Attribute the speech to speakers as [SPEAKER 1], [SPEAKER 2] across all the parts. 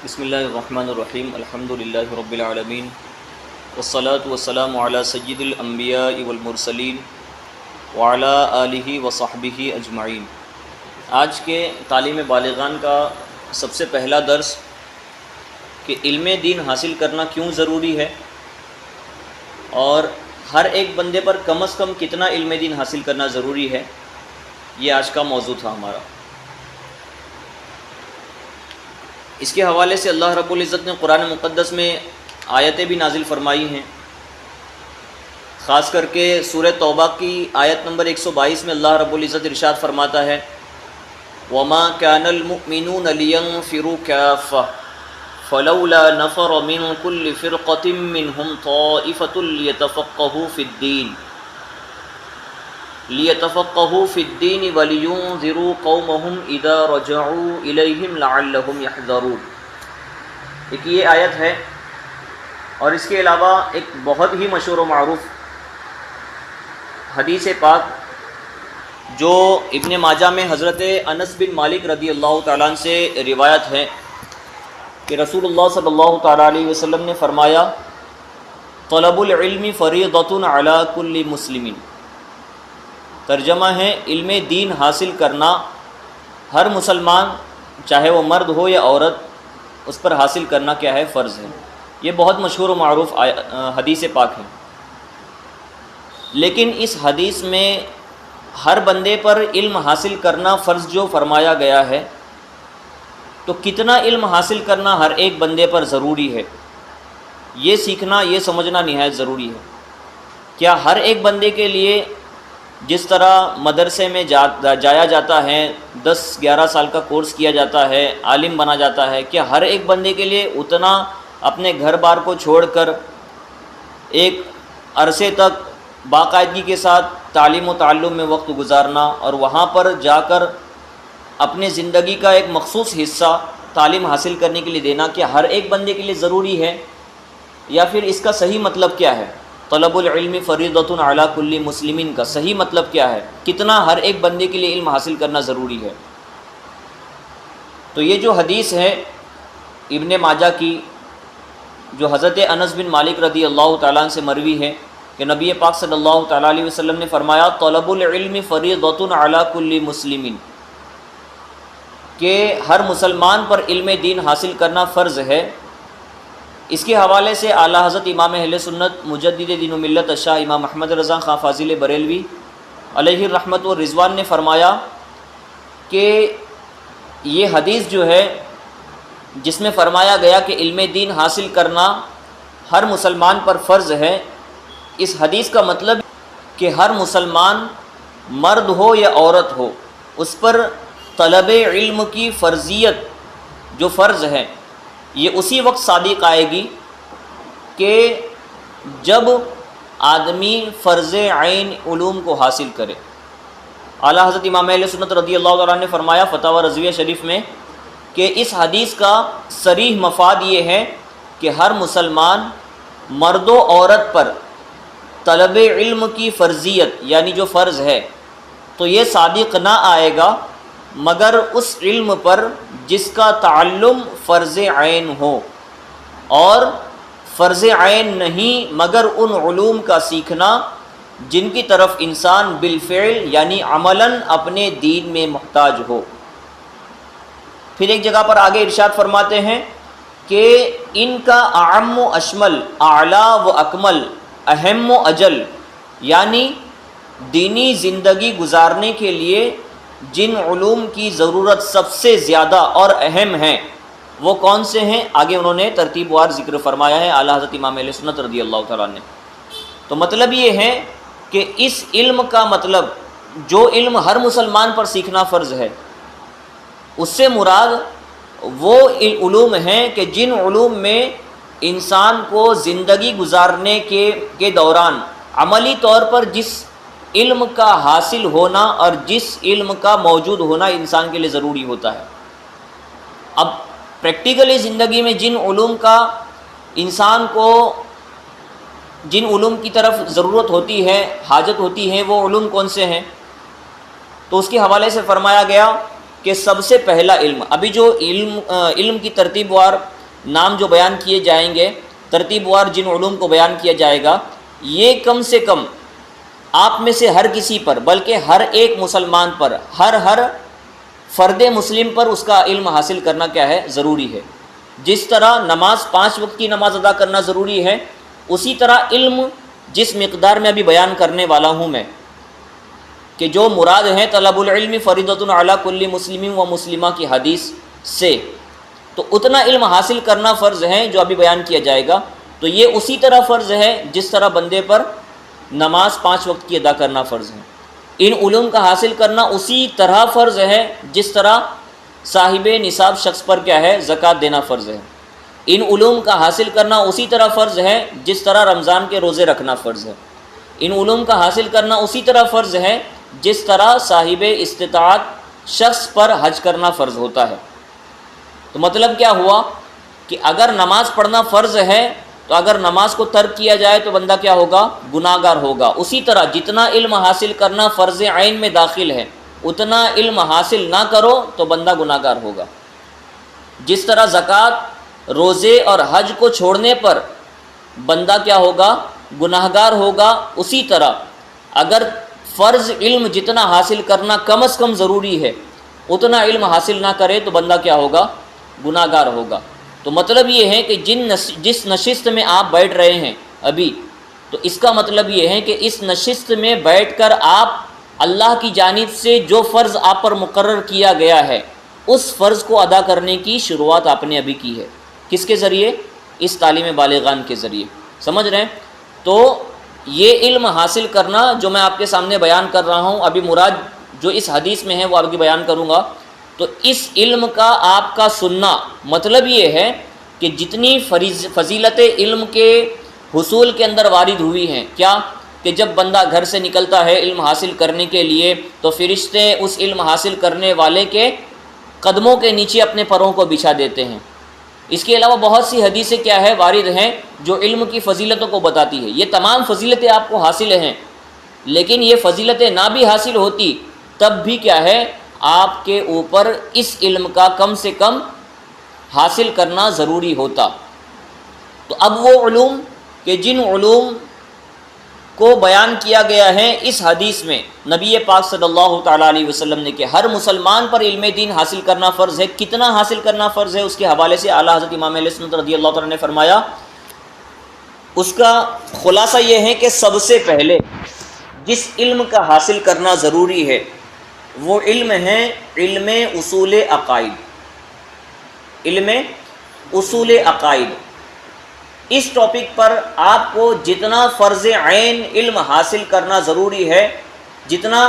[SPEAKER 1] بسم اللہ الرحمن الرحیم الحمد للہ رب العالمین والصلاة والسلام علی سید الانبیاء والمرسلین وعلی آلہ وصحبہ اجمعین۔ آج کے تعلیم بالغان کا سب سے پہلا درس کہ علم دین حاصل کرنا کیوں ضروری ہے اور ہر ایک بندے پر کم از کم کتنا علم دین حاصل کرنا ضروری ہے، یہ آج کا موضوع تھا ہمارا۔ اس کے حوالے سے اللہ رب العزت نے قرآن مقدس میں آیتیں بھی نازل فرمائی ہیں، خاص کر کے سورہ توبہ کی آیت نمبر 122 میں اللہ رب العزت ارشاد فرماتا ہے وَمَا كَانَ الْمُؤْمِنُونَ لِيَنْفِرُوا كَافَّةً فَلَوْلَا نَفَرَ مِنْ كُلِّ فِرْقَةٍ مِّنْهُمْ طَائِفَةٌ لِيَتَفَقَّهُوا فِي الدِّينِ وَلِيُنذِرُوا قَوْمَهُمْ إِذَا رَجَعُوا إِلَيْهِمْ لَعَلَّهُمْ يَحْذَرُونَ۔ ایک یہ آیت ہے، اور اس کے علاوہ ایک بہت ہی مشہور و معروف حدیث پاک جو ابن ماجہ میں حضرت انس بن مالک رضی اللہ تعالیٰ عنہ سے روایت ہے کہ رسول اللہ صلی اللہ تعالیٰ علیہ وسلم نے فرمایا طلب العلم فریضۃ علی کل مسلم۔ ترجمہ ہے علم دین حاصل کرنا ہر مسلمان، چاہے وہ مرد ہو یا عورت، اس پر حاصل کرنا کیا ہے؟ فرض ہے۔ یہ بہت مشہور و معروف حدیث پاک ہے، لیکن اس حدیث میں ہر بندے پر علم حاصل کرنا فرض جو فرمایا گیا ہے، تو کتنا علم حاصل کرنا ہر ایک بندے پر ضروری ہے، یہ سیکھنا، یہ سمجھنا نہایت ضروری ہے۔ کیا ہر ایک بندے کے لیے جس طرح مدرسے میں جایا جاتا ہے، 10-11 سال کا کورس کیا جاتا ہے، عالم بنا جاتا ہے، کیا ہر ایک بندے کے لیے اتنا اپنے گھر بار کو چھوڑ کر ایک عرصے تک باقاعدگی کے ساتھ تعلیم و تعلم میں وقت گزارنا اور وہاں پر جا کر اپنے زندگی کا ایک مخصوص حصہ تعلیم حاصل کرنے کے لیے دینا، کیا ہر ایک بندے کے لیے ضروری ہے؟ یا پھر اس کا صحیح مطلب کیا ہے؟ طلب العلم فریضۃ علی کل مسلم کا صحیح مطلب کیا ہے؟ کتنا ہر ایک بندے کے لیے علم حاصل کرنا ضروری ہے؟ تو یہ جو حدیث ہے ابن ماجہ کی، جو حضرت انس بن مالک رضی اللہ تعالیٰ عنہ سے مروی ہے کہ نبی پاک صلی اللہ تعالیٰ علیہ وسلم نے فرمایا طلب العلم فریضۃ علی کل مسلم، کہ ہر مسلمان پر علم دین حاصل کرنا فرض ہے۔ اس کے حوالے سے اعلیٰ حضرت امام اہل سنت مجدد دین و ملت الشاہ امام احمد رضا خان فاضل بریلوی علیہ الرحمت و رضوان نے فرمایا کہ یہ حدیث جو ہے جس میں فرمایا گیا کہ علم دین حاصل کرنا ہر مسلمان پر فرض ہے، اس حدیث کا مطلب کہ ہر مسلمان مرد ہو یا عورت ہو، اس پر طلب علم کی فرضیت جو فرض ہے یہ اسی وقت صادق آئے گی کہ جب آدمی فرض عین علوم کو حاصل کرے۔ اعلیٰ حضرت امام اہل سنت رضی اللہ تعالیٰ نے فرمایا فتاوی رضویہ شریف میں کہ اس حدیث کا صریح مفاد یہ ہے کہ ہر مسلمان مرد و عورت پر طلب علم کی فرضیت یعنی جو فرض ہے تو یہ صادق نہ آئے گا مگر اس علم پر جس کا تعلم فرض عین ہو، اور فرض عین نہیں مگر ان علوم کا سیکھنا جن کی طرف انسان بالفعل یعنی عملاً اپنے دین میں محتاج ہو۔ پھر ایک جگہ پر آگے ارشاد فرماتے ہیں کہ ان کا اعم و اشمل، اعلیٰ و اکمل، اہم و اجل، یعنی دینی زندگی گزارنے کے لیے جن علوم کی ضرورت سب سے زیادہ اور اہم ہیں وہ کون سے ہیں؟ آگے انہوں نے ترتیب وار ذکر فرمایا ہے اعلیٰ حضرت امام اہل سنت رضی اللہ تعالیٰ نے۔ تو مطلب یہ ہے کہ اس علم کا مطلب جو علم ہر مسلمان پر سیکھنا فرض ہے، اس سے مراد وہ علوم ہیں کہ جن علوم میں انسان کو زندگی گزارنے کے دوران عملی طور پر جس علم کا حاصل ہونا اور جس علم کا موجود ہونا انسان کے لیے ضروری ہوتا ہے۔ اب پریکٹیکلی زندگی میں جن علوم کا انسان کو جن علوم کی طرف ضرورت ہوتی ہے، حاجت ہوتی ہے، وہ علوم کون سے ہیں؟ تو اس کے حوالے سے فرمایا گیا کہ سب سے پہلا علم، ابھی جو علم کی ترتیب وار نام جو بیان کیے جائیں گے، ترتیب وار جن علوم کو بیان کیا جائے گا، یہ کم سے کم آپ میں سے ہر کسی پر، بلکہ ہر ایک مسلمان پر، ہر فرد مسلم پر اس کا علم حاصل کرنا کیا ہے؟ ضروری ہے۔ جس طرح نماز 5 وقت کی نماز ادا کرنا ضروری ہے، اسی طرح علم جس مقدار میں ابھی بیان کرنے والا ہوں میں، کہ جو مراد ہے طلب العلم فریضۃ علی کل مسلم و مسلمہ کی حدیث سے، تو اتنا علم حاصل کرنا فرض ہے جو ابھی بیان کیا جائے گا۔ تو یہ اسی طرح فرض ہے جس طرح بندے پر نماز 5 وقت کی ادا کرنا فرض ہے۔ ان علوم کا حاصل کرنا اسی طرح فرض ہے جس طرح صاحب نصاب شخص پر کیا ہے؟ زکوٰۃ دینا فرض ہے۔ ان علوم کا حاصل کرنا اسی طرح فرض ہے جس طرح رمضان کے روزے رکھنا فرض ہے۔ ان علوم کا حاصل کرنا اسی طرح فرض ہے جس طرح صاحب استطاعت شخص پر حج کرنا فرض ہوتا ہے۔ تو مطلب کیا ہوا کہ اگر نماز پڑھنا فرض ہے تو اگر نماز کو ترک کیا جائے تو بندہ کیا ہوگا؟ گناہ گار ہوگا۔ اسی طرح جتنا علم حاصل کرنا فرض عین میں داخل ہے، اتنا علم حاصل نہ کرو تو بندہ گناہ گار ہوگا۔ جس طرح زکوٰۃ، روزے اور حج کو چھوڑنے پر بندہ کیا ہوگا؟ گناہ گار ہوگا، اسی طرح اگر فرض علم جتنا حاصل کرنا کم از کم ضروری ہے، اتنا علم حاصل نہ کرے تو بندہ کیا ہوگا؟ گناہ گار ہوگا۔ تو مطلب یہ ہے کہ جس نشست میں آپ بیٹھ رہے ہیں ابھی، تو اس کا مطلب یہ ہے کہ اس نشست میں بیٹھ کر آپ اللہ کی جانب سے جو فرض آپ پر مقرر کیا گیا ہے، اس فرض کو ادا کرنے کی شروعات آپ نے ابھی کی ہے۔ کس کے ذریعے؟ اس تعلیم بالغان کے ذریعے۔ سمجھ رہے ہیں؟ تو یہ علم حاصل کرنا جو میں آپ کے سامنے بیان کر رہا ہوں، ابھی مراد جو اس حدیث میں ہے وہ آگے بیان کروں گا۔ تو اس علم کا آپ کا سننا مطلب یہ ہے کہ جتنی فضیلت علم کے حصول کے اندر وارد ہوئی ہیں، کیا کہ جب بندہ گھر سے نکلتا ہے علم حاصل کرنے کے لیے تو فرشتے اس علم حاصل کرنے والے کے قدموں کے نیچے اپنے پروں کو بچھا دیتے ہیں۔ اس کے علاوہ بہت سی حدیثیں کیا ہے؟ وارد ہیں جو علم کی فضیلتوں کو بتاتی ہے۔ یہ تمام فضیلتیں آپ کو حاصل ہیں، لیکن یہ فضیلتیں نہ بھی حاصل ہوتی تب بھی کیا ہے؟ آپ کے اوپر اس علم کا کم سے کم حاصل کرنا ضروری ہوتا۔ تو اب وہ علوم کہ جن علوم کو بیان کیا گیا ہے اس حدیث میں نبی پاک صلی اللہ تعالیٰ علیہ وسلم نے کہ ہر مسلمان پر علم دین حاصل کرنا فرض ہے، کتنا حاصل کرنا فرض ہے، اس کے حوالے سے اعلیٰ حضرت امام اہل سنت رضی اللہ تعالیٰ نے فرمایا، اس کا خلاصہ یہ ہے کہ سب سے پہلے جس علم کا حاصل کرنا ضروری ہے وہ علم ہے علم اصول عقائد۔ علم اصول عقائد، اس ٹاپک پر آپ کو جتنا فرض عین علم حاصل کرنا ضروری ہے، جتنا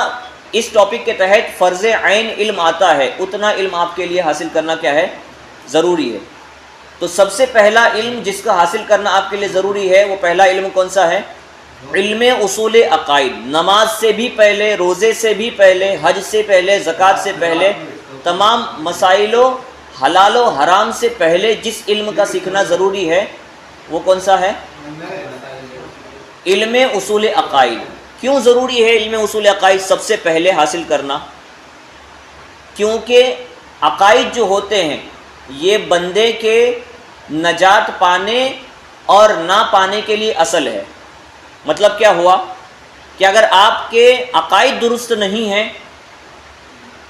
[SPEAKER 1] اس ٹاپک کے تحت فرض عین علم آتا ہے، اتنا علم آپ کے لیے حاصل کرنا کیا ہے؟ ضروری ہے۔ تو سب سے پہلا علم جس کا حاصل کرنا آپ کے لیے ضروری ہے، وہ پہلا علم کون سا ہے؟ علم اصول عقائد۔ نماز سے بھی پہلے، روزے سے بھی پہلے، حج سے پہلے، زکوٰۃ سے پہلے، تمام مسائل و حلال و حرام سے پہلے جس علم کا سیکھنا ضروری ہے وہ کون سا ہے؟ علم اصول عقائد۔ کیوں ضروری ہے علم اصول عقائد سب سے پہلے حاصل کرنا؟ کیونکہ عقائد جو ہوتے ہیں یہ بندے کے نجات پانے اور نہ پانے کے لیے اصل ہے۔ مطلب کیا ہوا کہ اگر آپ کے عقائد درست نہیں ہیں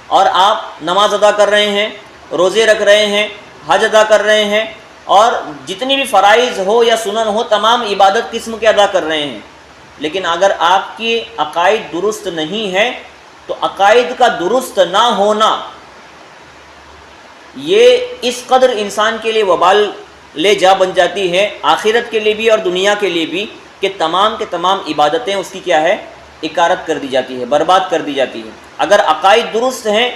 [SPEAKER 1] اور آپ نماز ادا کر رہے ہیں، روزے رکھ رہے ہیں، حج ادا کر رہے ہیں، اور جتنی بھی فرائض ہو یا سنن ہو تمام عبادت قسم کے ادا کر رہے ہیں، لیکن اگر آپ کی عقائد درست نہیں ہے تو عقائد کا درست نہ ہونا یہ اس قدر انسان کے لیے وبال لے جا بن جاتی ہے، آخرت کے لیے بھی اور دنیا کے لیے بھی، کہ تمام کے تمام عبادتیں اس کی کیا ہے؟ اکارت کر دی جاتی ہے، برباد کر دی جاتی ہے۔ اگر عقائد درست ہیں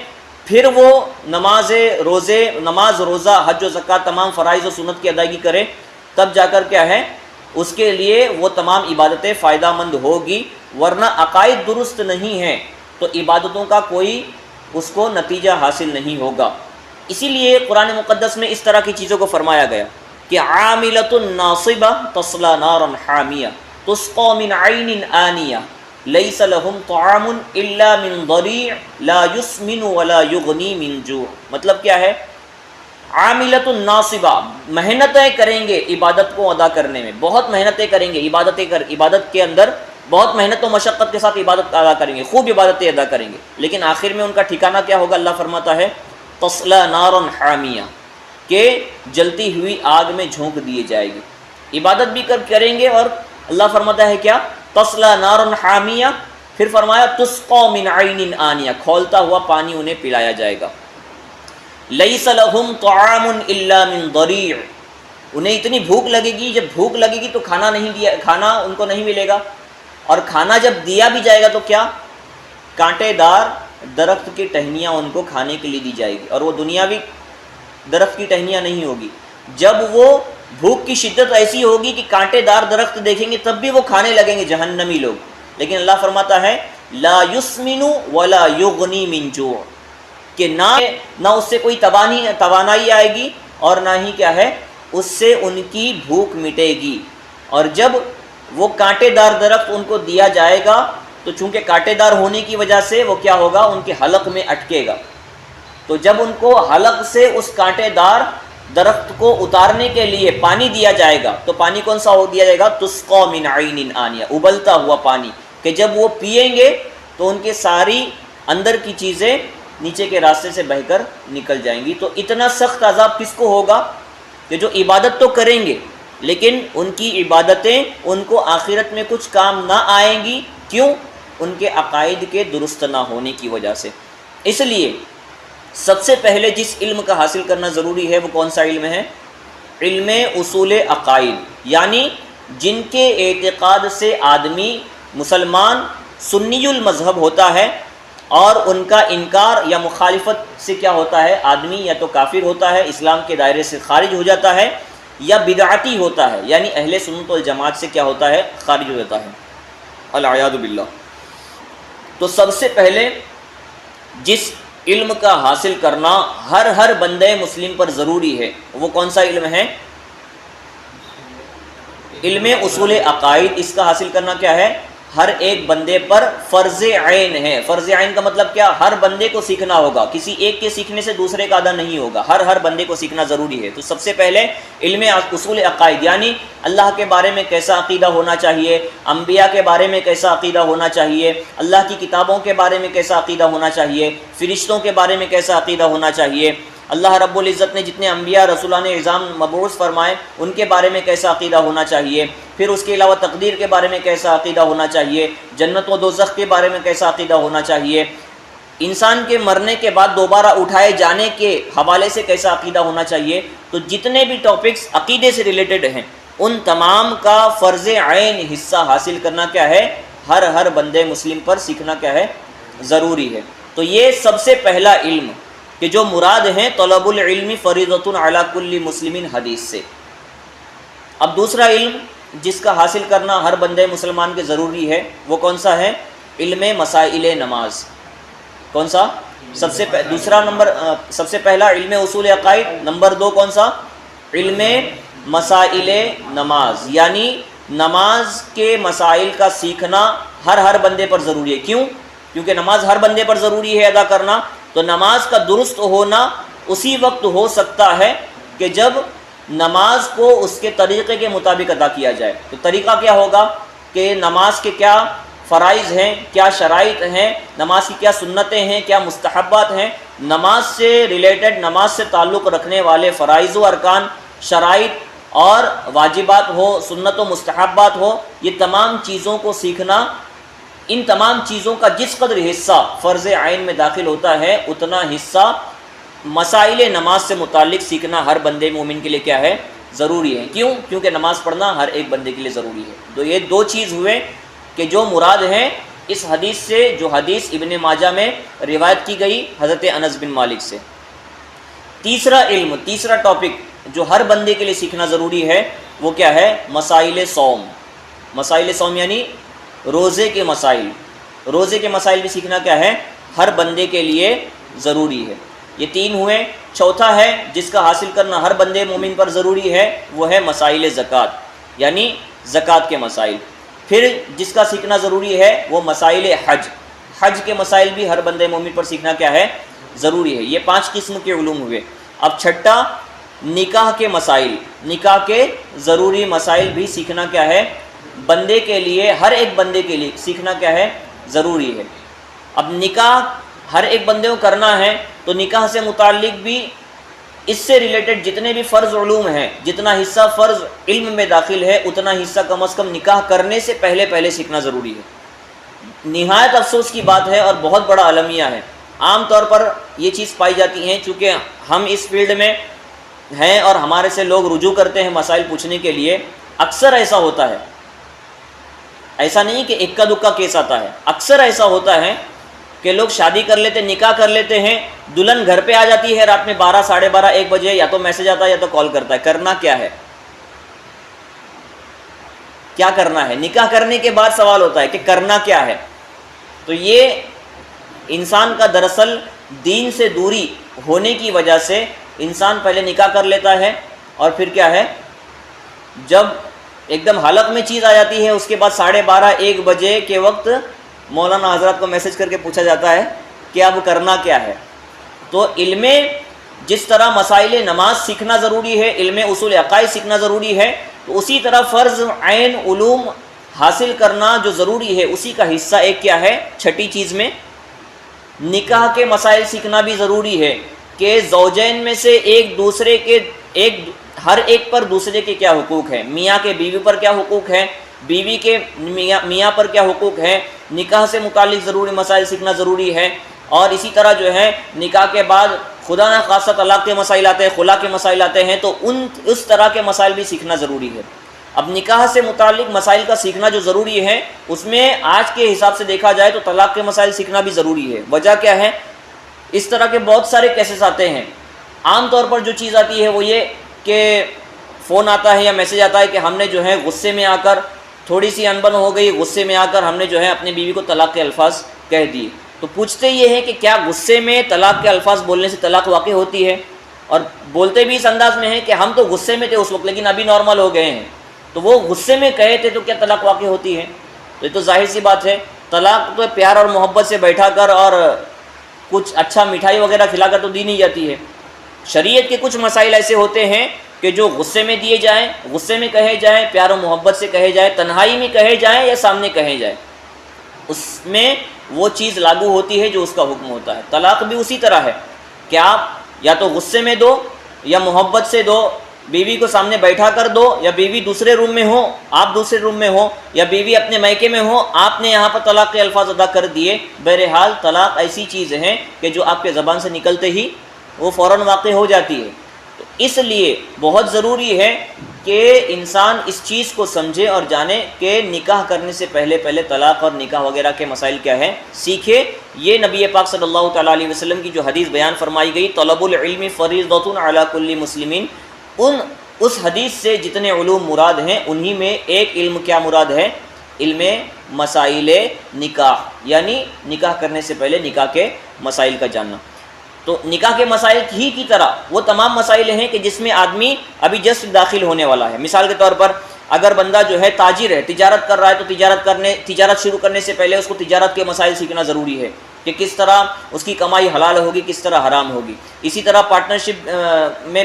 [SPEAKER 1] پھر وہ نماز روزہ حج و زکوٰۃ تمام فرائض و سنت کی ادائیگی کرے، تب جا کر کیا ہے؟ اس کے لیے وہ تمام عبادتیں فائدہ مند ہوگی، ورنہ عقائد درست نہیں ہیں تو عبادتوں کا کوئی اس کو نتیجہ حاصل نہیں ہوگا۔ اسی لیے قرآن مقدس میں اس طرح کی چیزوں کو فرمایا گیا کہ عاملۃ ناصبہ تصلی نارا حامیہ تسقی من عین آنیہ، لیس لہم طعام الا من ضریع لا یسمن ولا یغنی من جوع. مطلب کیا ہے؟ عاملۃ ناصبہ، محنتیں کریں گے عبادت کو ادا کرنے میں، بہت محنتیں کریں گے، عبادت کے اندر بہت محنت و مشقت کے ساتھ عبادت ادا کریں گے، خوب عبادتیں ادا کریں گے، لیکن آخر میں ان کا ٹھکانہ کیا ہوگا؟ اللہ فرماتا ہے تصلی نارا حامیہ، کہ جلتی ہوئی آگ میں جھونک دیے جائے گی. عبادت بھی کریں گے اور اللہ فرماتا ہے کیا؟ تصلی نارا حامیہ. پھر فرمایا تسقی من عین آنیہ، کھولتا ہوا پانی انہیں پلایا جائے گا. لیس لہم طعام الا من ضریع، انہیں اتنی بھوک لگے گی، جب بھوک لگے گی تو کھانا ان کو نہیں ملے گا، اور کھانا جب دیا بھی جائے گا تو کیا؟ کانٹے دار درخت کی ٹہنیاں ان کو کھانے کے لیے دی جائے گی، اور وہ دنیاوی درخت کی ٹہنیاں نہیں ہوگی. جب وہ بھوک کی شدت ایسی ہوگی کہ کانٹے دار درخت دیکھیں گے تب بھی وہ کھانے لگیں گے جہنمی لوگ. لیکن اللہ فرماتا ہے لا یسمن ولا یغنی من جوع، کہ نہ اس سے کوئی توانائی آئے گی اور نہ ہی کیا ہے اس سے ان کی بھوک مٹے گی. اور جب وہ کانٹے دار درخت ان کو دیا جائے گا تو چونکہ کانٹے دار ہونے کی وجہ سے وہ کیا ہوگا؟ ان کے حلق میں اٹکے گا. تو جب ان کو حلق سے اس کانٹے دار درخت کو اتارنے کے لیے پانی دیا جائے گا تو پانی کون سا ہو دیا جائے گا؟ تسقی من عین آنیہ، ابلتا ہوا پانی، کہ جب وہ پئیں گے تو ان کے ساری اندر کی چیزیں نیچے کے راستے سے بہہ کر نکل جائیں گی. تو اتنا سخت عذاب کس کو ہوگا؟ کہ جو عبادت تو کریں گے لیکن ان کی عبادتیں ان کو آخرت میں کچھ کام نہ آئیں گی. کیوں؟ ان کے عقائد کے درست نہ ہونے کی وجہ سے. اس لیے سب سے پہلے جس علم کا حاصل کرنا ضروری ہے وہ کون سا علم ہے؟ علم اصول عقائد، یعنی جن کے اعتقاد سے آدمی مسلمان سنی المذہب ہوتا ہے، اور ان کا انکار یا مخالفت سے کیا ہوتا ہے؟ آدمی یا تو کافر ہوتا ہے، اسلام کے دائرے سے خارج ہو جاتا ہے، یا بدعتی ہوتا ہے، یعنی اہل سنت والجماعت سے کیا ہوتا ہے؟ خارج ہو جاتا ہے، العیاذ باللہ. تو سب سے پہلے جس علم کا حاصل کرنا ہر بندے مسلم پر ضروری ہے وہ کون سا علم ہے؟ علم اصول عقائد. اس کا حاصل کرنا کیا ہے؟ ہر ایک بندے پر فرض عین ہے. فرض عین کا مطلب کیا؟ ہر بندے کو سیکھنا ہوگا، کسی ایک کے سیکھنے سے دوسرے کا ادا نہیں ہوگا، ہر بندے کو سیکھنا ضروری ہے. تو سب سے پہلے علم اصول عقائد، یعنی اللہ کے بارے میں کیسا عقیدہ ہونا چاہیے، انبیاء کے بارے میں کیسا عقیدہ ہونا چاہیے، اللہ کی کتابوں کے بارے میں کیسا عقیدہ ہونا چاہیے، فرشتوں کے بارے میں کیسا عقیدہ ہونا چاہیے، اللہ رب العزت نے جتنے انبیاء رسولان اعظام مبعوث فرمائے ان کے بارے میں کیسا عقیدہ ہونا چاہیے، پھر اس کے علاوہ تقدیر کے بارے میں کیسا عقیدہ ہونا چاہیے، جنت و دوزخ کے بارے میں کیسا عقیدہ ہونا چاہیے، انسان کے مرنے کے بعد دوبارہ اٹھائے جانے کے حوالے سے کیسا عقیدہ ہونا چاہیے. تو جتنے بھی ٹاپکس عقیدے سے ریلیٹڈ ہیں ان تمام کا فرض عین حصہ حاصل کرنا کیا ہے؟ ہر بندے مسلم پر سیکھنا کیا ہے؟ ضروری ہے. تو یہ سب سے پہلا علم کہ جو مراد ہیں طلب العلم فریضۃ علی کل مسلم حدیث سے. اب دوسرا علم جس کا حاصل کرنا ہر بندے مسلمان کے ضروری ہے وہ کون سا ہے؟ علم مسائل نماز. کون سا؟ سب سے پہلا علم اصول عقائد، نمبر 2 کون سا؟ علم مسائل نماز، یعنی نماز کے مسائل کا سیکھنا ہر بندے پر ضروری ہے. کیوں؟ کیونکہ نماز ہر بندے پر ضروری ہے ادا کرنا. تو نماز کا درست ہونا اسی وقت ہو سکتا ہے کہ جب نماز کو اس کے طریقے کے مطابق ادا کیا جائے. تو طریقہ کیا ہوگا؟ کہ نماز کے کیا فرائض ہیں، کیا شرائط ہیں، نماز کی کیا سنتیں ہیں، کیا مستحبات ہیں، نماز سے ریلیٹڈ، نماز سے تعلق رکھنے والے فرائض و ارکان، شرائط اور واجبات ہو، سنت و مستحبات ہو، یہ تمام چیزوں کو سیکھنا، ان تمام چیزوں کا جس قدر حصہ فرض عین میں داخل ہوتا ہے اتنا حصہ مسائل نماز سے متعلق سیکھنا ہر بندے مومن کے لیے کیا ہے؟ ضروری ہے. کیوں؟ کیونکہ نماز پڑھنا ہر ایک بندے کے لیے ضروری ہے. تو یہ 2 چیز ہوئے کہ جو مراد ہیں اس حدیث سے، جو حدیث ابن ماجہ میں روایت کی گئی حضرت انس بن مالک سے. تیسرا ٹاپک جو ہر بندے کے لیے سیکھنا ضروری ہے وہ کیا ہے؟ مسائل صوم. مسائل صوم یعنی روزے کے مسائل. روزے کے مسائل بھی سیکھنا کیا ہے؟ ہر بندے کے لیے ضروری ہے. یہ 3 ہوئے. چوتھا ہے جس کا حاصل کرنا ہر بندے مومن پر ضروری ہے وہ ہے مسائل زکوٰۃ، یعنی زکوٰۃ کے مسائل. پھر جس کا سیکھنا ضروری ہے وہ مسائل حج، حج کے مسائل بھی ہر بندے مومن پر سیکھنا کیا ہے؟ ضروری ہے۔ یہ 5 قسم کے علوم ہوئے۔ اب چھٹا نکاح کے مسائل، نکاح کے ضروری مسائل بھی سیکھنا کیا ہے؟ بندے کے لیے، ہر ایک بندے کے لیے سیکھنا کیا ہے؟ ضروری ہے۔ اب نکاح ہر ایک بندے کو کرنا ہے تو نکاح سے متعلق بھی اس سے ریلیٹڈ جتنے بھی فرض علوم ہیں، جتنا حصہ فرض علم میں داخل ہے اتنا حصہ کم از کم نکاح کرنے سے پہلے سیکھنا ضروری ہے۔ نہایت افسوس کی بات ہے اور بہت بڑا المیہ ہے، عام طور پر یہ چیز پائی جاتی ہے، چونکہ ہم اس فیلڈ میں ہیں اور ہمارے سے لوگ رجوع کرتے ہیں مسائل پوچھنے کے لیے، اکثر ایسا ہوتا ہے، ایسا نہیں کہ اکا دکا کیس آتا ہے، اکثر ایسا ہوتا ہے کہ لوگ شادی کر لیتے، نکاح کر لیتے ہیں، دلہن گھر پہ آ جاتی ہے رات میں 12 ساڑھے 12 1 بجے، یا تو میسج آتا ہے یا تو کال کرتا ہے، کرنا کیا ہے؟ کیا کرنا ہے؟ نکاح کرنے کے بعد سوال ہوتا ہے کہ کرنا کیا ہے؟ تو یہ انسان کا دراصل دین سے دوری ہونے کی وجہ سے انسان پہلے نکاح کر لیتا ہے اور پھر کیا ہے، جب ایک دم حلق میں چیز آ جاتی ہے اس کے بعد 12:30 1 بجے کے وقت مولانا حضرات کو میسج کر کے پوچھا جاتا ہے کہ اب کرنا کیا ہے۔ تو علم، جس طرح مسائل نماز سیکھنا ضروری ہے، علم اصول عقائد سیکھنا ضروری ہے، تو اسی طرح فرض عین علوم حاصل کرنا جو ضروری ہے اسی کا حصہ ایک کیا ہے؟ چھٹی چیز میں نکاح کے مسائل سیکھنا بھی ضروری ہے کہ زوجین میں سے ایک دوسرے کے ہر ایک پر دوسرے کے کیا حقوق ہیں، میاں کے بیوی پر کیا حقوق ہیں، بیوی کے میاں پر کیا حقوق ہیں، نکاح سے متعلق ضروری مسائل سیکھنا ضروری ہے۔ اور اسی طرح جو ہے نکاح کے بعد خدا نہ خاصہ طلاق کے مسائل آتے ہیں، خلا کے مسائل آتے ہیں، تو اس طرح کے مسائل بھی سیکھنا ضروری ہے۔ اب نکاح سے متعلق مسائل کا سیکھنا جو ضروری ہے اس میں آج کے حساب سے دیکھا جائے تو طلاق کے مسائل سیکھنا بھی ضروری ہے۔ وجہ کیا ہے؟ اس طرح کے بہت سارے کیسز آتے ہیں، عام طور پر جو چیز آتی ہے وہ یہ کہ فون آتا ہے یا میسج آتا ہے کہ ہم نے جو ہے غصے میں آ کر تھوڑی سی انبن ہو گئی، غصے میں آ کر ہم نے جو ہے اپنی بیوی کو طلاق کے الفاظ کہہ دیے۔ تو پوچھتے یہ ہیں کہ کیا غصے میں طلاق کے الفاظ بولنے سے طلاق واقع ہوتی ہے؟ اور بولتے بھی اس انداز میں ہیں کہ ہم تو غصے میں تھے اس وقت لیکن ابھی نارمل ہو گئے ہیں، تو وہ غصے میں کہے تھے تو کیا طلاق واقع ہوتی ہے؟ تو یہ تو ظاہر سی بات ہے، طلاق تو پیار اور محبت سے بیٹھا کر اور کچھ اچھا مٹھائی وغیرہ کھلا کر تو دی نہیں جاتی ہے۔ شریعت کے کچھ مسائل ایسے ہوتے ہیں کہ جو غصے میں دیے جائیں، غصے میں کہے جائیں، پیار و محبت سے کہے جائیں، تنہائی میں کہے جائیں یا سامنے کہے جائیں، اس میں وہ چیز لاگو ہوتی ہے جو اس کا حکم ہوتا ہے۔ طلاق بھی اسی طرح ہے کہ آپ یا تو غصے میں دو یا محبت سے دو، بیوی کو سامنے بیٹھا کر دو، یا بیوی دوسرے روم میں ہو آپ دوسرے روم میں ہو، یا بیوی اپنے میکے میں ہو آپ نے یہاں پر طلاق کے الفاظ ادا کر دیے، بہرحال طلاق ایسی چیز ہے کہ جو آپ کے زبان سے نکلتے ہی وہ فوراً واقع ہو جاتی ہے۔ تو اس لیے بہت ضروری ہے کہ انسان اس چیز کو سمجھے اور جانے کہ نکاح کرنے سے پہلے طلاق اور نکاح وغیرہ کے مسائل کیا ہیں، سیکھے۔ یہ نبی پاک صلی اللہ تعالیٰ علیہ وسلم کی جو حدیث بیان فرمائی گئی، طلب العلم فریضۃ علی کل مسلمین، اس حدیث سے جتنے علوم مراد ہیں انہی میں ایک علم کیا مراد ہے؟ علم مسائل نکاح، یعنی نکاح کرنے سے پہلے نکاح کے مسائل کا جاننا۔ تو نکاح کے مسائل ہی کی طرح وہ تمام مسائل ہیں کہ جس میں آدمی ابھی جسٹ داخل ہونے والا ہے۔ مثال کے طور پر اگر بندہ جو ہے تاجر ہے، تجارت کر رہا ہے، تو تجارت شروع کرنے سے پہلے اس کو تجارت کے مسائل سیکھنا ضروری ہے کہ کس طرح اس کی کمائی حلال ہوگی، کس طرح حرام ہوگی۔ اسی طرح پارٹنرشپ میں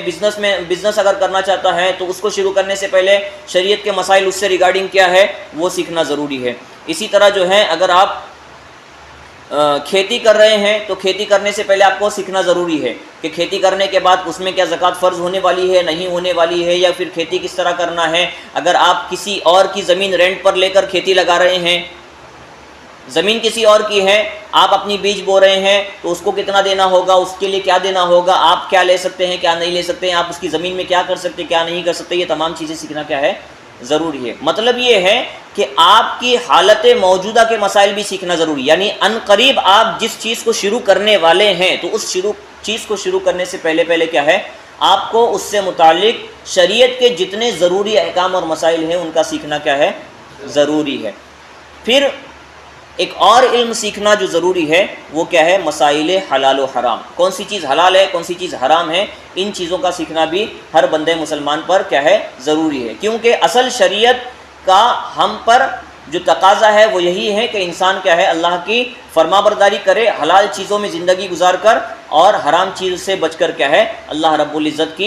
[SPEAKER 1] بزنس اگر کرنا چاہتا ہے تو اس کو شروع کرنے سے پہلے شریعت کے مسائل اس سے ریگارڈنگ کیا ہے وہ سیکھنا ضروری ہے۔ اسی طرح جو ہے اگر آپ کھیتی کر رہے ہیں تو کھیتی کرنے سے پہلے آپ کو سیکھنا ضروری ہے کہ کھیتی کرنے کے بعد اس میں کیا زکوٰۃ فرض ہونے والی ہے، نہیں ہونے والی ہے، یا پھر کھیتی کس طرح کرنا ہے۔ اگر آپ کسی اور کی زمین رینٹ پر لے کر کھیتی لگا رہے ہیں، زمین کسی اور کی ہے، آپ اپنی بیج بو رہے ہیں تو اس کو کتنا دینا ہوگا، اس کے لیے کیا دینا ہوگا، آپ کیا لے سکتے ہیں کیا نہیں لے سکتے ہیں، آپ اس کی زمین میں کیا کر سکتے کیا نہیں کر سکتے، یہ تمام چیزیں سیکھنا کیا ہے ضروری ہے۔ مطلب یہ ہے کہ آپ کی حالت موجودہ کے مسائل بھی سیکھنا ضروری ہے، یعنی ان قریب آپ جس چیز کو شروع کرنے والے ہیں تو اس چیز کو شروع کرنے سے پہلے کیا ہے آپ کو اس سے متعلق شریعت کے جتنے ضروری احکام اور مسائل ہیں ان کا سیکھنا کیا ہے ضروری ہے۔ پھر ایک اور علم سیکھنا جو ضروری ہے وہ کیا ہے؟ مسائل حلال و حرام، کون سی چیز حلال ہے کون سی چیز حرام ہے، ان چیزوں کا سیکھنا بھی ہر بندے مسلمان پر کیا ہے ضروری ہے، کیونکہ اصل شریعت کا ہم پر جو تقاضا ہے وہ یہی ہے کہ انسان کیا ہے، اللہ کی فرما برداری کرے، حلال چیزوں میں زندگی گزار کر اور حرام چیز سے بچ کر کیا ہے اللہ رب العزت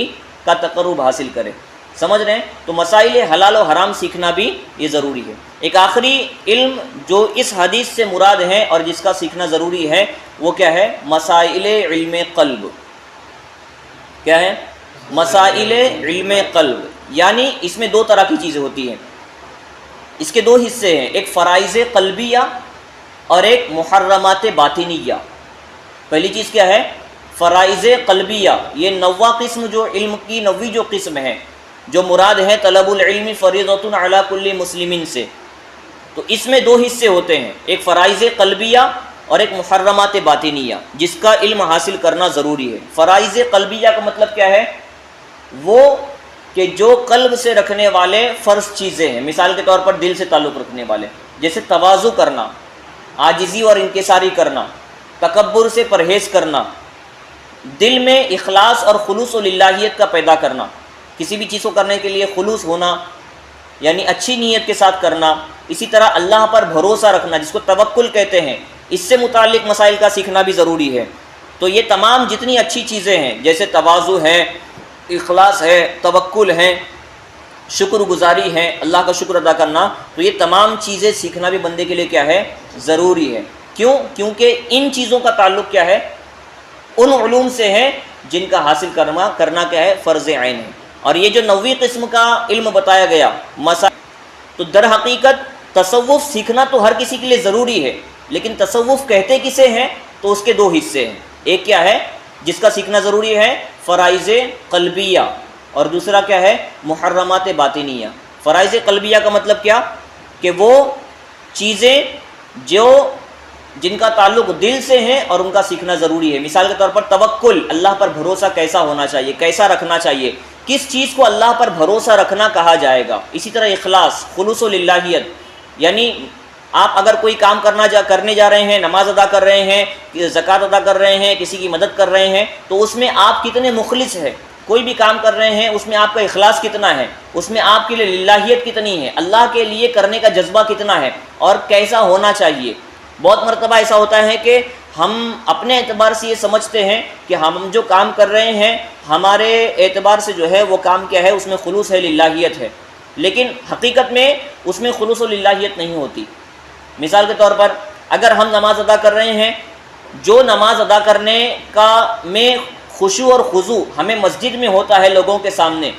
[SPEAKER 1] کا تقرب حاصل کرے. سمجھ رہے ہیں؟ تو مسائل حلال و حرام سیکھنا بھی یہ ضروری ہے. ایک آخری علم جو اس حدیث سے مراد ہے اور جس کا سیکھنا ضروری ہے وہ کیا ہے؟ مسائل علم قلب. کیا ہے؟ مسائل علم قلب. یعنی اس میں دو طرح کی چیزیں ہوتی ہیں. اس کے دو حصے ہیں، ایک فرائض قلبیہ اور ایک محرمات باطنیہ. پہلی چیز کیا ہے؟ فرائض قلبیہ. یہ 90واں قسم جو علم کی 90ویں جو قسم ہے، جو مراد ہے طلب العلم فریضۃ علی کل مسلم سے. تو اس میں دو حصے ہوتے ہیں، ایک فرائض قلبیہ اور ایک محرمات باطنیہ، جس کا علم حاصل کرنا ضروری ہے. فرائض قلبیہ کا مطلب کیا ہے؟ وہ کہ جو قلب سے رکھنے والے فرض چیزیں ہیں. مثال کے طور پر دل سے تعلق رکھنے والے، جیسے تواضع کرنا، عاجزی اور انکساری کرنا، تکبر سے پرہیز کرنا، دل میں اخلاص اور خلوص و للہیت کا پیدا کرنا، کسی بھی چیز کو کرنے کے لیے خلوص ہونا یعنی اچھی نیت کے ساتھ کرنا. اسی طرح اللہ پر بھروسہ رکھنا جس کو توکل کہتے ہیں، اس سے متعلق مسائل کا سیکھنا بھی ضروری ہے. تو یہ تمام جتنی اچھی چیزیں ہیں جیسے تواضع ہے، اخلاص ہے، توکل ہے، شکر گزاری ہے، اللہ کا شکر ادا کرنا، تو یہ تمام چیزیں سیکھنا بھی بندے کے لیے کیا ہے؟ ضروری ہے. کیوں؟ کیونکہ ان چیزوں کا تعلق کیا ہے؟ ان علوم سے ہے جن کا حاصل کرنا کیا ہے؟ فرض عین ہے. اور یہ جو 90ویں قسم کا علم بتایا گیا تو در حقیقت تصوف سیکھنا تو ہر کسی کے لیے ضروری ہے، لیکن تصوف کہتے کسے ہیں؟ تو اس کے دو حصے ہیں. ایک کیا ہے جس کا سیکھنا ضروری ہے؟ فرائض قلبیہ، اور دوسرا کیا ہے؟ محرمات باطنیہ. فرائض قلبیہ کا مطلب کیا؟ کہ وہ چیزیں جن کا تعلق دل سے ہیں اور ان کا سیکھنا ضروری ہے. مثال کے طور پر توکل، اللہ پر بھروسہ کیسا ہونا چاہیے، کیسا رکھنا چاہیے، کس چیز کو اللہ پر بھروسہ رکھنا کہا جائے گا. اسی طرح اخلاص، خلوص و للہیت، یعنی آپ اگر کوئی کام کرنے جا رہے ہیں، نماز ادا کر رہے ہیں، زکوٰۃ ادا کر رہے ہیں، کسی کی مدد کر رہے ہیں، تو اس میں آپ کتنے مخلص ہیں. کوئی بھی کام کر رہے ہیں اس میں آپ کا اخلاص کتنا ہے، اس میں آپ کے لیے للہیت کتنی ہے، اللہ کے لیے کرنے کا جذبہ کتنا ہے اور کیسا ہونا چاہیے. بہت مرتبہ ایسا ہوتا ہے کہ ہم اپنے اعتبار سے یہ سمجھتے ہیں کہ ہم جو کام کر رہے ہیں ہمارے اعتبار سے جو ہے وہ کام کیا ہے، اس میں خلوص ہے، للہیت ہے، لیکن حقیقت میں اس میں خلوص و للہیت نہیں ہوتی. مثال کے طور پر اگر ہم نماز ادا کر رہے ہیں، جو نماز ادا کرنے میں خشوع اور خضوع ہمیں مسجد میں ہوتا ہے لوگوں کے سامنے،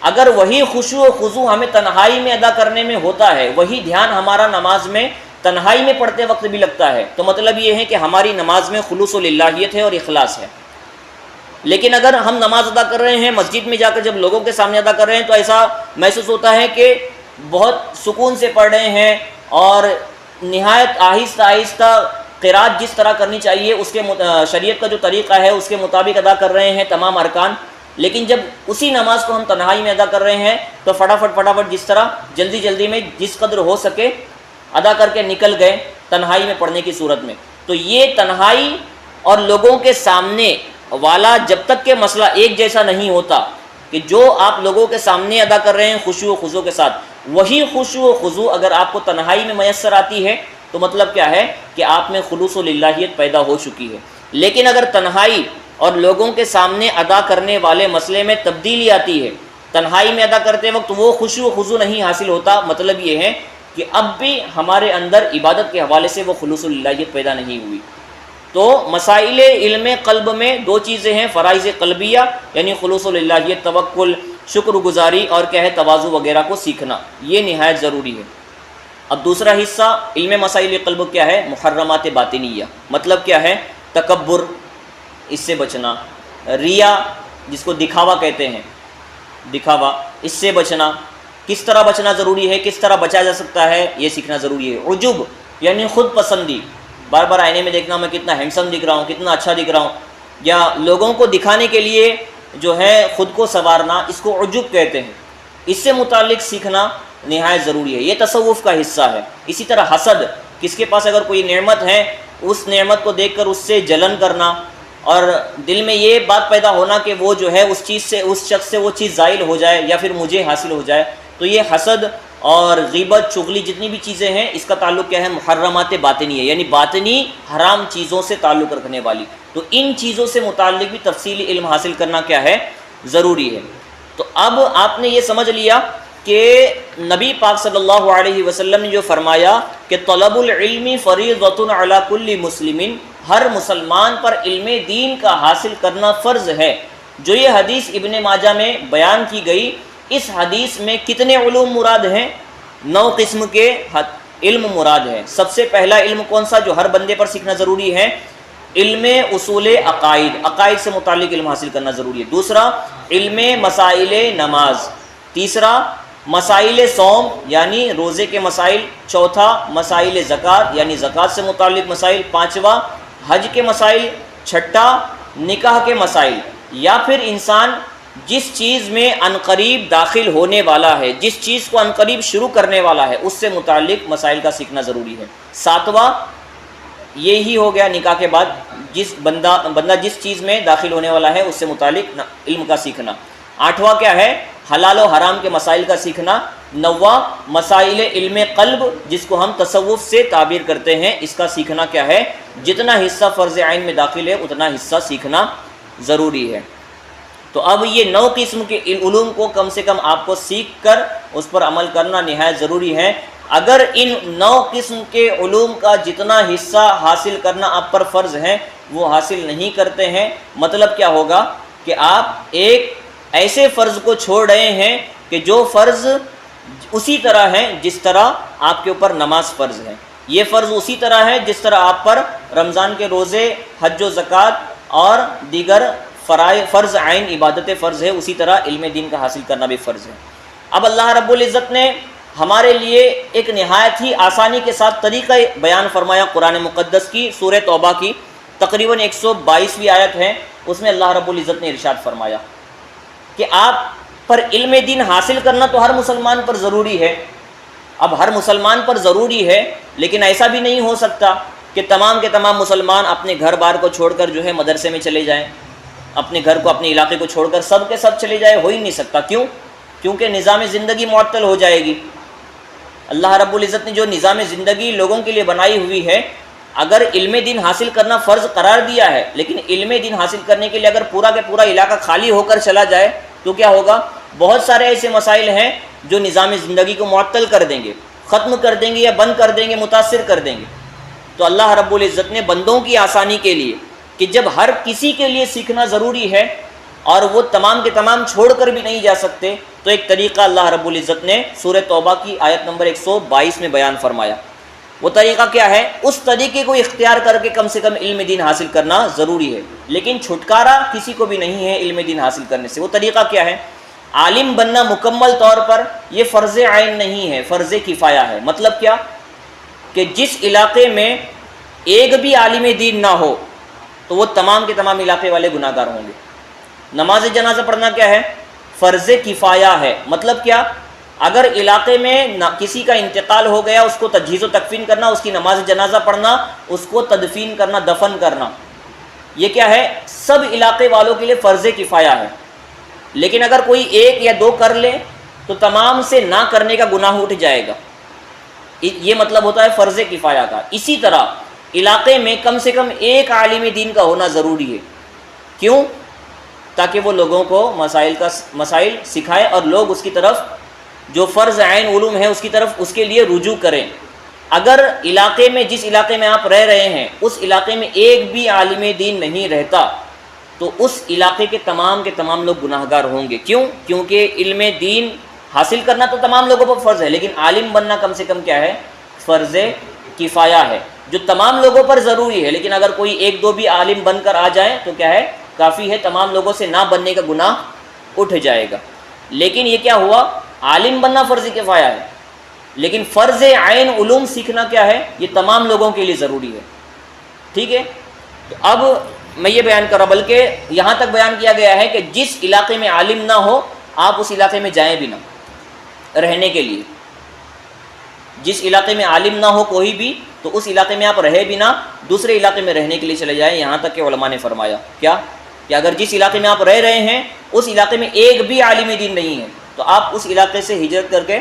[SPEAKER 1] اگر وہی خشوع و خضوع ہمیں تنہائی میں ادا کرنے میں ہوتا ہے، وہی دھیان ہمارا نماز میں تنہائی میں پڑھتے وقت بھی لگتا ہے، تو مطلب یہ ہے کہ ہماری نماز میں خلوص و للہیت ہے اور اخلاص ہے. لیکن اگر ہم نماز ادا کر رہے ہیں مسجد میں جا کر جب لوگوں کے سامنے ادا کر رہے ہیں تو ایسا محسوس ہوتا ہے کہ بہت سکون سے پڑھ رہے ہیں اور نہایت آہستہ آہستہ قرات جس طرح کرنی چاہیے اس کے شریعت کا جو طریقہ ہے اس کے مطابق ادا کر رہے ہیں تمام ارکان. لیکن جب اسی نماز کو ہم تنہائی میں ادا کر رہے ہیں تو فٹافٹ جس طرح جلدی میں جس قدر ہو سکے ادا کر کے نکل گئے تنہائی میں پڑھنے کی صورت میں. تو یہ تنہائی اور لوگوں کے سامنے والا جب تک کہ مسئلہ ایک جیسا نہیں ہوتا کہ جو آپ لوگوں کے سامنے ادا کر رہے ہیں خشوع و خضوع کے ساتھ، وہی خشوع و خضوع اگر آپ کو تنہائی میں میسر آتی ہے تو مطلب کیا ہے کہ آپ میں خلوص و للہیت پیدا ہو چکی ہے. لیکن اگر تنہائی اور لوگوں کے سامنے ادا کرنے والے مسئلے میں تبدیلی آتی ہے، تنہائی میں ادا کرتے وقت وہ خشوع و خضوع نہیں حاصل ہوتا، مطلب یہ ہے کہ اب بھی ہمارے اندر عبادت کے حوالے سے وہ خلوص و للہیت پیدا نہیں ہوئی. تو مسائل علم قلب میں دو چیزیں ہیں، فرائض قلبیہ یعنی خلوص و للہیت، توکل، شکر گزاری اور کیا ہے تواضع وغیرہ کو سیکھنا، یہ نہایت ضروری ہے. اب دوسرا حصہ علم مسائل قلب کیا ہے؟ محرمات باطنیہ. مطلب کیا ہے؟ تکبر، اس سے بچنا، ریا جس کو دکھاوا کہتے ہیں، دکھاوا، اس سے بچنا. کس طرح بچنا ضروری ہے، کس طرح بچا جا سکتا ہے، یہ سیکھنا ضروری ہے. عجب یعنی خود پسندی، بار بار آئینے میں دیکھنا میں کتنا ہینڈسم دکھ رہا ہوں، کتنا اچھا دکھ رہا ہوں، یا لوگوں کو دکھانے کے لیے جو ہے خود کو سنوارنا، اس کو عجب کہتے ہیں. اس سے متعلق سیکھنا نہایت ضروری ہے، یہ تصوف کا حصہ ہے. اسی طرح حسد، کس کے پاس اگر کوئی نعمت ہے اس نعمت کو دیکھ کر اس سے جلن کرنا اور دل میں یہ بات پیدا ہونا کہ وہ جو ہے اس چیز سے، اس شخص سے وہ چیز زائل ہو جائے یا پھر مجھے حاصل ہو جائے، تو یہ حسد اور غیبت چغلی جتنی بھی چیزیں ہیں اس کا تعلق کیا ہے؟ محرمات باطنی ہے، یعنی باطنی حرام چیزوں سے تعلق رکھنے والی. تو ان چیزوں سے متعلق بھی تفصیلی علم حاصل کرنا کیا ہے؟ ضروری ہے. تو اب آپ نے یہ سمجھ لیا کہ نبی پاک صلی اللہ علیہ وسلم نے جو فرمایا کہ طلب العلم فریضۃ علی کل مسلم، ہر مسلمان پر علم دین کا حاصل کرنا فرض ہے. جو یہ حدیث ابن ماجہ میں بیان کی گئی، اس حدیث میں کتنے علوم مراد ہیں؟ 9 قسم کے علم مراد ہیں. سب سے پہلا علم کون سا جو ہر بندے پر سیکھنا ضروری ہے؟ علم اصول عقائد، عقائد سے متعلق علم حاصل کرنا ضروری ہے. دوسرا علم مسائل نماز. تیسرا مسائل صوم یعنی روزے کے مسائل. چوتھا مسائل زکوٰۃ یعنی زکوٰۃ سے متعلق مسائل. پانچواں حج کے مسائل. چھٹا نکاح کے مسائل. یا پھر انسان جس چیز میں عنقریب داخل ہونے والا ہے، جس چیز کو عنقریب شروع کرنے والا ہے، اس سے متعلق مسائل کا سیکھنا ضروری ہے. ساتواں یہی ہو گیا نکاح کے بعد، جس بندہ جس چیز میں داخل ہونے والا ہے اس سے متعلق علم کا سیکھنا. آٹھواں کیا ہے؟ حلال و حرام کے مسائل کا سیکھنا. نواں مسائل علم قلب جس کو ہم تصوف سے تعبیر کرتے ہیں، اس کا سیکھنا کیا ہے؟ جتنا حصہ فرض عین میں داخل ہے اتنا حصہ سیکھنا ضروری ہے. تو اب یہ 9 قسم کے علوم کو کم سے کم آپ کو سیکھ کر اس پر عمل کرنا نہایت ضروری ہے. اگر ان 9 قسم کے علوم کا جتنا حصہ حاصل کرنا آپ پر فرض ہے وہ حاصل نہیں کرتے ہیں، مطلب کیا ہوگا کہ آپ ایک ایسے فرض کو چھوڑ رہے ہیں کہ جو فرض اسی طرح ہے جس طرح آپ کے اوپر نماز فرض ہے. یہ فرض اسی طرح ہے جس طرح آپ پر رمضان کے روزے، حج و زکوٰۃ اور دیگر فرض عین عبادت فرض ہے، اسی طرح علم دین کا حاصل کرنا بھی فرض ہے. اب اللہ رب العزت نے ہمارے لیے ایک نہایت ہی آسانی کے ساتھ طریقہ بیان فرمایا قرآن مقدس کی سورہ توبہ کی تقریباً 122ویں آیت ہے. اس میں اللہ رب العزت نے ارشاد فرمایا کہ آپ پر علم دین حاصل کرنا تو ہر مسلمان پر ضروری ہے. اب ہر مسلمان پر ضروری ہے، لیکن ایسا بھی نہیں ہو سکتا کہ تمام کے تمام مسلمان اپنے گھر بار کو چھوڑ کر جو ہے مدرسے میں چلے جائیں، اپنے گھر کو اپنے علاقے کو چھوڑ کر سب کے سب چلے جائے. ہو ہی نہیں سکتا. کیوں؟ کیونکہ نظام زندگی معطل ہو جائے گی. اللہ رب العزت نے جو نظام زندگی لوگوں کے لیے بنائی ہوئی ہے، اگر علم دین حاصل کرنا فرض قرار دیا ہے، لیکن علم دین حاصل کرنے کے لیے اگر پورا کے پورا علاقہ خالی ہو کر چلا جائے تو کیا ہوگا؟ بہت سارے ایسے مسائل ہیں جو نظام زندگی کو معطل کر دیں گے، ختم کر دیں گے یا بند کر دیں گے، متاثر کر دیں گے. تو اللہ رب العزت نے بندوں کی آسانی کے لیے کہ جب ہر کسی کے لیے سیکھنا ضروری ہے اور وہ تمام کے تمام چھوڑ کر بھی نہیں جا سکتے، تو ایک طریقہ اللہ رب العزت نے سورہ توبہ کی آیت نمبر 122 میں بیان فرمایا. وہ طریقہ کیا ہے؟ اس طریقے کو اختیار کر کے کم سے کم علم دین حاصل کرنا ضروری ہے، لیکن چھٹکارا کسی کو بھی نہیں ہے علم دین حاصل کرنے سے. وہ طریقہ کیا ہے؟ عالم بننا مکمل طور پر یہ فرض عین نہیں ہے، فرض کفایہ ہے. مطلب کیا؟ کہ جس علاقے میں ایک بھی عالم دین نہ ہو تو وہ تمام کے تمام علاقے والے گناہ گار ہوں گے. نماز جنازہ پڑھنا کیا ہے؟ فرض کفایہ ہے. مطلب کیا؟ اگر علاقے میں کسی کا انتقال ہو گیا، اس کو تجہیز و تکفین کرنا، اس کی نماز جنازہ پڑھنا، اس کو تدفین کرنا، دفن کرنا، یہ کیا ہے؟ سب علاقے والوں کے لیے فرض کفایہ ہے. لیکن اگر کوئی 1 یا 2 کر لے تو تمام سے نہ کرنے کا گناہ اٹھ جائے گا. یہ مطلب ہوتا ہے فرض کفایہ کا. اسی طرح علاقے میں کم سے کم ایک عالم دین کا ہونا ضروری ہے. کیوں؟ تاکہ وہ لوگوں کو مسائل سکھائے اور لوگ اس کی طرف جو فرض عین علوم ہے اس کی طرف اس کے لیے رجوع کریں. اگر علاقے میں جس علاقے میں آپ رہ رہے ہیں اس علاقے میں ایک بھی عالم دین نہیں رہتا تو اس علاقے کے تمام لوگ گناہ گار ہوں گے. کیوں؟ کیونکہ علم دین حاصل کرنا تو تمام لوگوں پر فرض ہے، لیکن عالم بننا کم سے کم کیا ہے؟ فرض کفایہ ہے، جو تمام لوگوں پر ضروری ہے. لیکن اگر کوئی 1-2 بھی عالم بن کر آ جائے تو کیا ہے؟ کافی ہے، تمام لوگوں سے نہ بننے کا گناہ اٹھ جائے گا. لیکن یہ کیا ہوا؟ عالم بننا فرض کفایہ ہے، لیکن فرض عین علوم سیکھنا کیا ہے؟ یہ تمام لوگوں کے لیے ضروری ہے. ٹھیک ہے؟ تو اب میں یہ بیان کر رہا، بلکہ یہاں تک بیان کیا گیا ہے کہ جس علاقے میں عالم نہ ہو آپ اس علاقے میں جائیں بھی نہ رہنے کے لیے. جس علاقے میں عالم نہ ہو کوئی بھی تو اس علاقے میں آپ رہے بھی نہ، دوسرے علاقے میں رہنے کے لیے چلے جائیں. یہاں تک کہ علماء نے فرمایا کیا کہ اگر جس علاقے میں آپ رہ رہے ہیں اس علاقے میں ایک بھی عالم دین نہیں ہے تو آپ اس علاقے سے ہجرت کر کے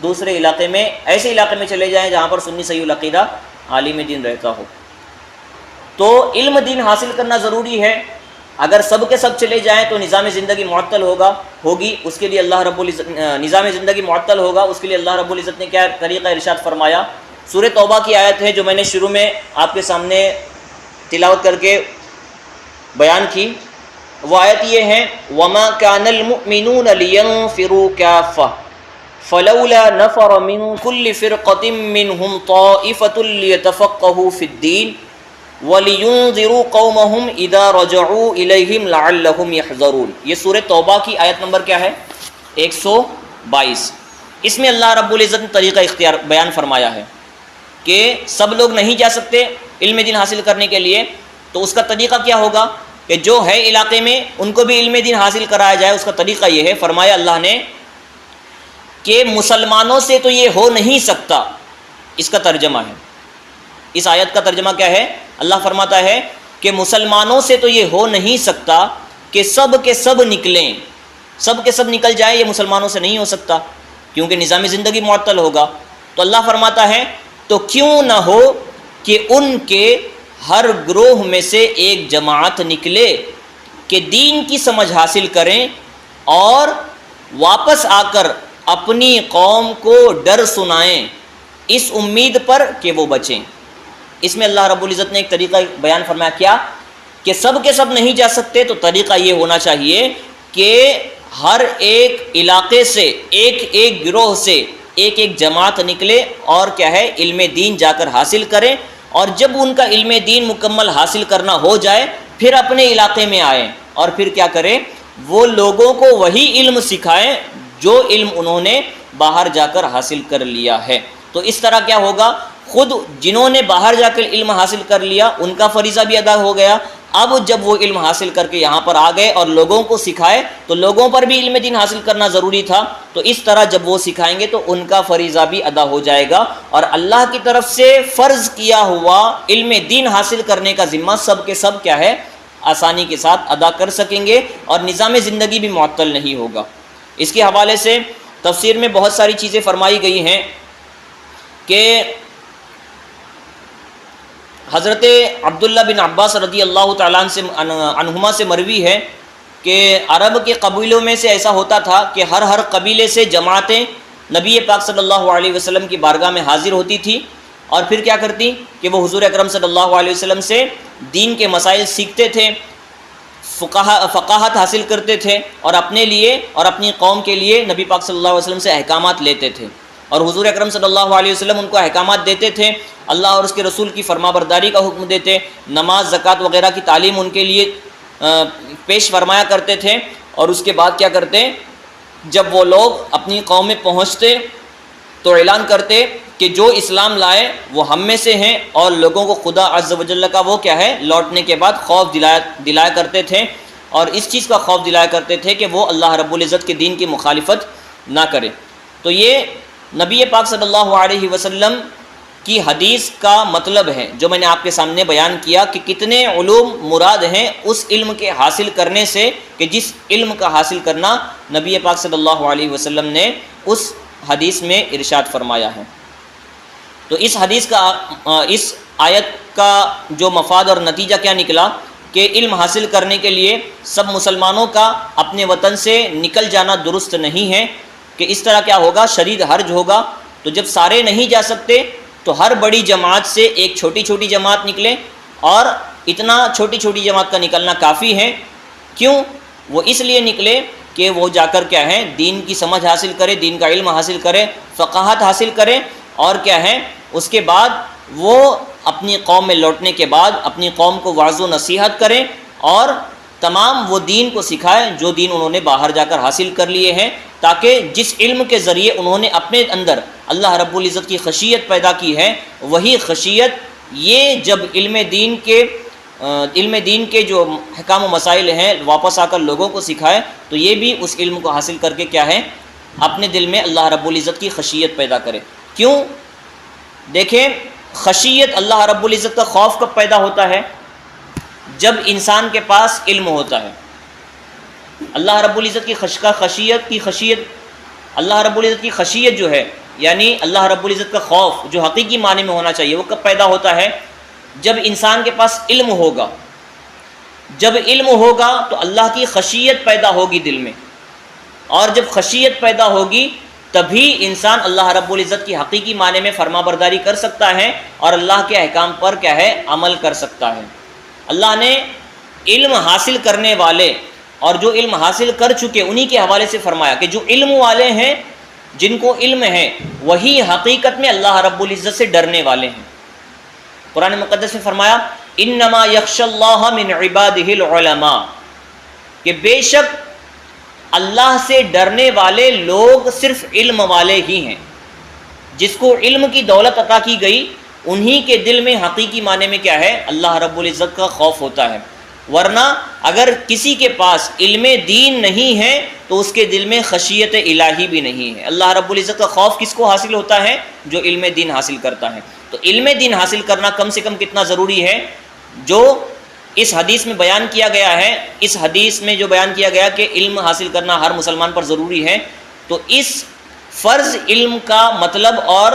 [SPEAKER 1] دوسرے علاقے میں ایسے علاقے میں چلے جائیں جہاں پر سنی صحیح العقیدہ عالم دین رہتا ہو۔ تو علم دین حاصل کرنا ضروری ہے۔ اگر سب کے سب چلے جائیں تو نظام زندگی معطل ہوگی، اس کے لیے اللہ رب العزت نظام زندگی معطل ہوگا، اس کے لیے اللہ رب العزت نے کیا طریقہ ارشاد فرمایا؟ سورہ توبہ کی آیت ہے جو میں نے شروع میں آپ کے سامنے تلاوت کر کے بیان کی، وہ آیت یہ ہے وَمَا كَانَ الْمُؤْمِنُونَ لِيَنْفِرُوا كَافَّةً فَلَوْلَا نَفَرَ مِنْ كُلِّ فِرْقَةٍ مِّنْهُمْ طَائِفَةٌ لِيَتَفَقَّهُوا فِي الدِّينِ وَلِيُنذِرُوا قَوْمَهُمْ إِذَا رَجَعُوا إِلَيْهِمْ لَعَلَّهُمْ يَحْذَرُونَ۔ یہ سورہ توبہ کی آیت نمبر کیا ہے؟ 122۔ اس میں اللہ رب العزت نے طریقہ اختیار بیان فرمایا ہے کہ سب لوگ نہیں جا سکتے علم دین حاصل کرنے کے لیے، تو اس کا طریقہ کیا ہوگا کہ جو ہے علاقے میں ان کو بھی علم دین حاصل کرایا جائے۔ اس کا طریقہ یہ ہے، فرمایا اللہ نے کہ مسلمانوں سے تو یہ ہو نہیں سکتا، اس کا ترجمہ ہے، اس آیت کا ترجمہ کیا ہے؟ اللہ فرماتا ہے کہ مسلمانوں سے تو یہ ہو نہیں سکتا کہ سب کے سب نکلیں، سب کے سب نکل جائیں، یہ مسلمانوں سے نہیں ہو سکتا کیونکہ نظام زندگی معطل ہوگا۔ تو اللہ فرماتا ہے تو کیوں نہ ہو کہ ان کے ہر گروہ میں سے ایک جماعت نکلے کہ دین کی سمجھ حاصل کریں اور واپس آ کر اپنی قوم کو ڈر سنائیں اس امید پر کہ وہ بچیں۔ اس میں اللہ رب العزت نے ایک طریقہ بیان فرمایا کیا کہ سب کے سب نہیں جا سکتے، تو طریقہ یہ ہونا چاہیے کہ ہر ایک علاقے سے ایک ایک گروہ سے ایک ایک جماعت نکلے اور کیا ہے علم دین جا کر حاصل کریں، اور جب ان کا علم دین مکمل حاصل کرنا ہو جائے پھر اپنے علاقے میں آئیں اور پھر کیا کریں، وہ لوگوں کو وہی علم سکھائیں جو علم انہوں نے باہر جا کر حاصل کر لیا ہے۔ تو اس طرح کیا ہوگا، خود جنہوں نے باہر جا کر علم حاصل کر لیا ان کا فریضہ بھی ادا ہو گیا، اب جب وہ علم حاصل کر کے یہاں پر آ گئے اور لوگوں کو سکھائے تو لوگوں پر بھی علم دین حاصل کرنا ضروری تھا، تو اس طرح جب وہ سکھائیں گے تو ان کا فریضہ بھی ادا ہو جائے گا، اور اللہ کی طرف سے فرض کیا ہوا علم دین حاصل کرنے کا ذمہ سب کے سب کیا ہے آسانی کے ساتھ ادا کر سکیں گے، اور نظام زندگی بھی معطل نہیں ہوگا۔ اس کے حوالے سے تفسیر میں بہت ساری چیزیں فرمائی گئی ہیں کہ حضرت عبداللہ بن عباس رضی اللہ تعالیٰ عنہما سے مروی ہے کہ عرب کے قبیلوں میں سے ایسا ہوتا تھا کہ ہر قبیلے سے جماعتیں نبی پاک صلی اللہ علیہ وسلم کی بارگاہ میں حاضر ہوتی تھی، اور پھر کیا کرتی کہ وہ حضور اکرم صلی اللہ علیہ وسلم سے دین کے مسائل سیکھتے تھے، فقاہت حاصل کرتے تھے، اور اپنے لیے اور اپنی قوم کے لیے نبی پاک صلی اللہ علیہ وسلم سے احکامات لیتے تھے، اور حضور اکرم صلی اللہ علیہ وسلم ان کو احکامات دیتے تھے، اللہ اور اس کے رسول کی فرما برداری کا حکم دیتے، نماز زکوٰۃ وغیرہ کی تعلیم ان کے لیے پیش فرمایا کرتے تھے، اور اس کے بعد کیا کرتے، جب وہ لوگ اپنی قوم میں پہنچتے تو اعلان کرتے کہ جو اسلام لائے وہ ہم میں سے ہیں، اور لوگوں کو خدا عز و جل کا وہ کیا ہے لوٹنے کے بعد خوف دلایا کرتے تھے، اور اس چیز کا خوف دلایا کرتے تھے کہ وہ اللہ رب العزت کے دین کی مخالفت نہ کرے۔ تو یہ نبی پاک صلی اللہ علیہ وسلم کی حدیث کا مطلب ہے جو میں نے آپ کے سامنے بیان کیا کہ کتنے علوم مراد ہیں اس علم کے حاصل کرنے سے، کہ جس علم کا حاصل کرنا نبی پاک صلی اللہ علیہ وسلم نے اس حدیث میں ارشاد فرمایا ہے۔ تو اس حدیث کا اس آیت کا جو مفاد اور نتیجہ کیا نکلا کہ علم حاصل کرنے کے لیے سب مسلمانوں کا اپنے وطن سے نکل جانا درست نہیں ہے، کہ اس طرح کیا ہوگا شدید حرج ہوگا۔ تو جب سارے نہیں جا سکتے تو ہر بڑی جماعت سے ایک چھوٹی چھوٹی جماعت نکلے، اور اتنا چھوٹی چھوٹی جماعت کا نکلنا کافی ہے۔ کیوں؟ وہ اس لیے نکلے کہ وہ جا کر کیا ہے دین کی سمجھ حاصل کرے، دین کا علم حاصل کرے، فقاہت حاصل کرے، اور کیا ہے اس کے بعد وہ اپنی قوم میں لوٹنے کے بعد اپنی قوم کو وعظ و نصیحت کریں اور تمام وہ دین کو سکھائیں جو دین انہوں نے باہر جا کر حاصل کر لیے ہیں، تاکہ جس علم کے ذریعے انہوں نے اپنے اندر اللہ رب العزت کی خشیت پیدا کی ہے، وہی خشیت یہ جب علم دین کے جو احکام و مسائل ہیں واپس آ کر لوگوں کو سکھائے، تو یہ بھی اس علم کو حاصل کر کے کیا ہے اپنے دل میں اللہ رب العزت کی خشیت پیدا کرے۔ کیوں؟ دیکھیں، خشیت اللہ رب العزت کا خوف کب پیدا ہوتا ہے؟ جب انسان کے پاس علم ہوتا ہے۔ اللہ رب العزت کی اللہ رب العزت کی خشیت جو ہے یعنی اللہ رب العزت کا خوف جو حقیقی معنی میں ہونا چاہیے وہ کب پیدا ہوتا ہے؟ جب انسان کے پاس علم ہوگا. جب علم ہوگا تو اللہ کی خشیت پیدا ہوگی دل میں، اور جب خشیت پیدا ہوگی تبھی انسان اللہ رب العزت کی حقیقی معنی میں فرما برداری کر سکتا ہے اور اللہ کے احکام پر کیا ہے عمل کر سکتا ہے. اللہ نے علم حاصل کرنے والے اور جو علم حاصل کر چکے انہی کے حوالے سے فرمایا کہ جو علم والے ہیں، جن کو علم ہے، وہی حقیقت میں اللہ رب العزت سے ڈرنے والے ہیں. قرآن مقدس میں فرمایا انما یخشی اللہ من عبادہ العلماء، کہ بے شک اللہ سے ڈرنے والے لوگ صرف علم والے ہی ہیں. جس کو علم کی دولت عطا کی گئی انہی کے دل میں حقیقی معنی میں کیا ہے اللہ رب العزت کا خوف ہوتا ہے. ورنہ اگر کسی کے پاس علم دین نہیں ہے تو اس کے دل میں خشیت الہی بھی نہیں ہے. اللہ رب العزت کا خوف کس کو حاصل ہوتا ہے؟ جو علم دین حاصل کرتا ہے. تو علم دین حاصل کرنا کم سے کم کتنا ضروری ہے؟ جو اس حدیث میں بیان کیا گیا ہے، اس حدیث میں جو بیان کیا گیا کہ علم حاصل کرنا ہر مسلمان پر ضروری ہے، تو اس فرض علم کا مطلب اور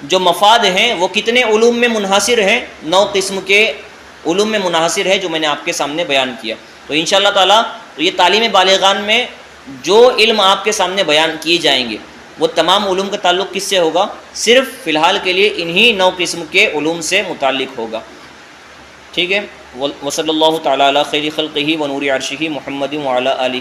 [SPEAKER 1] جو مفاد ہیں وہ کتنے علوم میں منحصر ہیں؟ 9 قسم کے علوم میں منحصر ہے جو میں نے آپ کے سامنے بیان کیا. تو انشاءاللہ تعالیٰ تو یہ تعلیم بالغان میں جو علم آپ کے سامنے بیان کیے جائیں گے وہ تمام علوم کا تعلق کس سے ہوگا؟ صرف فی الحال کے لیے انہی 9 قسم کے علوم سے متعلق ہوگا. ٹھیک ہے. وصلی اللہ تعالیٰ علی خیر خلقہ ونور عرشہ محمد وعلی آلہ